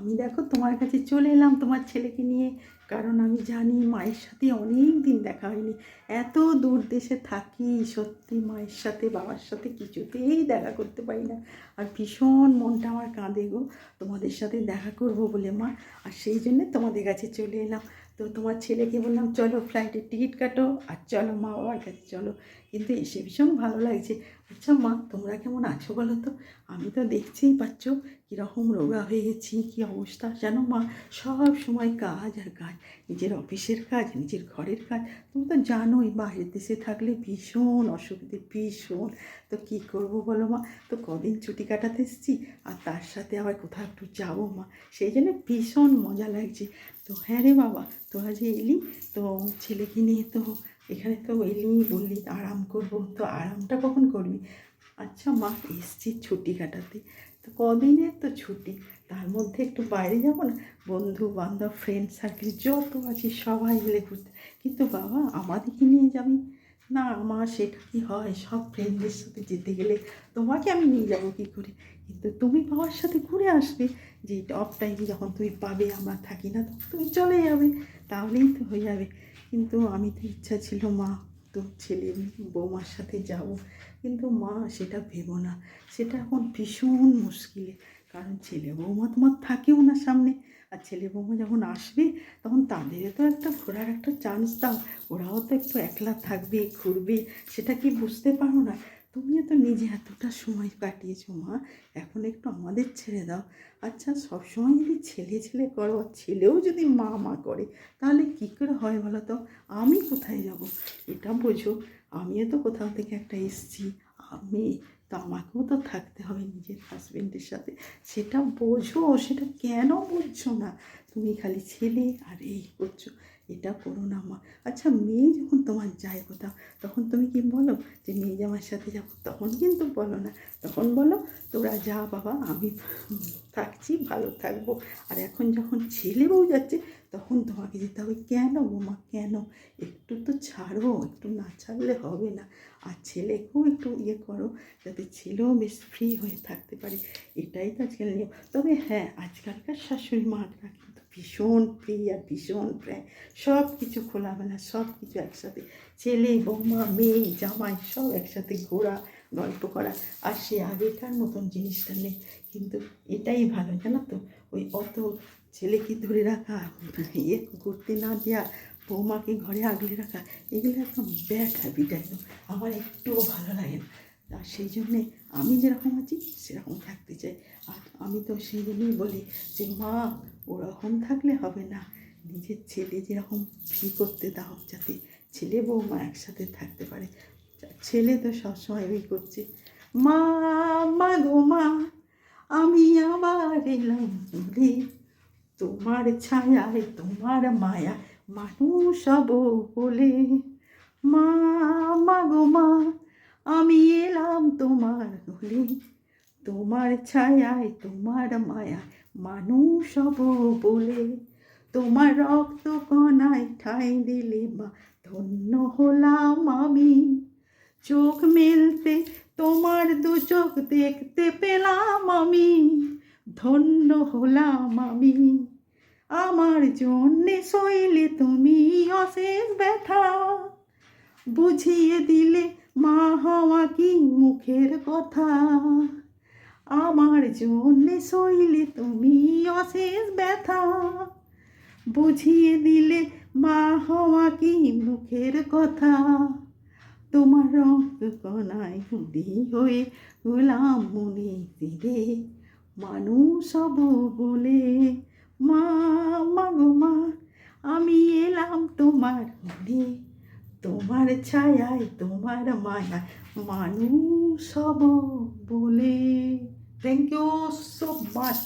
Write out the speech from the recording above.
আমি দেখো তোমার কাছে চলে এলাম তোমার ছেলেকে নিয়ে, কারণ আমি জানি মায়ের সাথে অনেক দিন দেখা হয়নি। এত দূর দেশে থাকি, সত্যি মায়ের সাথে বাবার সাথে কিছুতেই দেখা করতে পারি না। আর ভীষণ মনটা আমার কাঁদে গো, তোমাদের সাথে দেখা করব বলে মা। আর সেই জন্যে তোমাদের কাছে চলে এলাম। তো তোমার ছেলেকে বললাম চলো ফ্লাইটের টিকিট কাটো আর চলো মা বাবার কাছে চলো। কিন্তু এসে ভীষণ ভালো লাগছে। আচ্ছা মা, তোমরা কেমন আছো বলো তো? আমি তো দেখছেই পাচ্ছ কীরকম রোগা হয়ে গেছি, কী অবস্থা জানো মা। সব সময় কাজ আর কাজ, নিজের অফিসের কাজ, নিজের ঘরের কাজ। তুমি তো জানোই বাইরের দেশে থাকলে ভীষণ অসুবিধে, ভীষণ। তো কী করবো বলো মা। তো কদিন ছুটি কাটাতে এসেছি, আর তার সাথে আবার কোথাও একটু যাবো মা। সেই জন্য ভীষণ মজা লাগছে। তো হ্যাঁ রে বাবা, তোরা যে এলি, তো ছেলেকে নিয়ে তো এখানে তো এলি, বললি আরাম করবো, তো আরামটা কখন করবি? আচ্ছা মা, এসছি ছুটি কাটাতে, তো কদিনের তো ছুটি, তার মধ্যে একটু বাইরে যাব না? বন্ধু বান্ধব ফ্রেন্ড সার্কেল যত আছে সবাই মিলে ঘুরতে। কিন্তু বাবা আমাদেরকে নিয়ে যাবি না? আমার সেটা কি হয়, সব ফ্রেন্ডদের সাথে যেতে গেলে তোমাকে আমি নিয়ে যাবো কী করে? কিন্তু তুমি বাবার সাথে ঘুরে আসবে, যে অফ টাইমে যখন তুমি পাবে, আমরা থাকি না, তখন তুমি চলে যাবে, তাহলেই তো হয়ে যাবে। কিন্তু আমি তো ইচ্ছা ছিল মা, তো ছেলে বৌমার সাথে যাব, কিন্তু মা সেটা ভেবো না, সেটা এখন ভীষণ মুশকিলে। কারণ ছেলে বৌমা তোমার থাকেও না সামনে, আর ছেলে বৌমা যখন আসবে তখন তাদেরও তো একটা ঘোরার একটা চান্স দাও। ওরাও তো একটু একলা থাকবে, ঘুরবে, সেটা কি বুঝতে পারো না? তুমিও তো নিজে এতটা সময় কাটিয়েছো মা, এখন একটু আমাদের ছেড়ে দাও। আচ্ছা সবসময় যদি ছেলে ছেলে করো, আর ছেলেও যদি মা মা করে, তাহলে কী করে হয় বলো তো? আমি কোথায় যাব? এটা বোঝো, আমিও তো কোথাও থেকে একটা এসছি, আমি তো আমাকেও তো থাকতে হবে নিজের হাজবেন্ডের সাথে। সেটা বোঝো, সেটা কেন বুঝছো না? তুমি খালি ছেলে আর এই করছো, এটা করো না মা। আচ্ছা মেয়ে যখন তোমার যায় কোথাও, তখন তুমি কি বলো যে মেয়ে জামার সাথে যাবো? তখন কিন্তু বলো না, তখন বলো তোরা যা বাবা, আমি থাকছি, ভালো থাকবো। আর এখন যখন ছেলে বউ যাচ্ছে, তখন তোমাকে যেতে হবে। কেন বৌমা কেন? একটু তো ছাড়ো, একটু না ছাড়লে হবে না। আর ছেলেকেও একটু ইয়ে করো, যাতে ছেলেও বেশ ফ্রি হয়ে থাকতে পারে। এটাই তো আজকাল নিয়ম। তবে হ্যাঁ, আজকালকার শাশুড়ি মারা কিন্তু ভীষণ ফ্রি আর ভীষণ প্রায় সব কিছু খোলামেলা, সব কিছু একসাথে, ছেলে বৌমা মেয়ে জামাই সব একসাথে ঘোরা, গল্প করা। আর সে আগেকার মতন জিনিসটা নেই। কিন্তু এটাই ভালো জানো তো, ওই অত ছেলেকে ধরে রাখা, ইয়ে ঘুরতে না দেওয়া, বৌমাকে ঘরে আগলে রাখা, এগুলো একদম ব্যাড হ্যাবিট, একদম আমার একটুও ভালো লাগে না। আর সেই জন্যে আমি যেরকম আছি সেরকম থাকতে চাই। আর আমি তো সেই জন্যই বলি যে মা, ওরকম থাকলে হবে না, নিজের ছেলে যেরকম ফ্রি করতে দাও, যাতে ছেলে বৌমা একসাথে থাকতে পারে। ছেলে তো সবসময় ওই করছে, মা, মা গো মা, আমি আবার এলাম রে, তোমার ছায়ায় তোমার মায়া মানুষ হব বলে। মা, মা গো মা, আমি এলাম তোমার বলে, তোমার ছায়ায় তোমার মায়া মানুষ হব বলে। তোমার রক্ত কণায় ঠাঁই দিলে মা, ধন্য হলাম আমি। চোখ মেলতে তোমার দু চোখ দেখতে পেলাম আমি, ধন্য হলাম আমি। আমার জন্যে সইলে তুমি অশেষ ব্যথা, বুঝিয়ে দিলে মা হওয়া কি মুখের কথা। আমার জন্যে সইলে তুমি অশেষ ব্যথা, বুঝিয়ে দিলে মা হওয়া কি মুখের কথা। তোমার রক্ত কণায় গুলি হয়ে হলাম মনে দিলে, মানুষ হব বলে। মা, মা গো মা, আমি এলাম তোমার মনে, তোমার ছায়ায় তোমার মায়া মানুষ হব বলে। Thank you so much.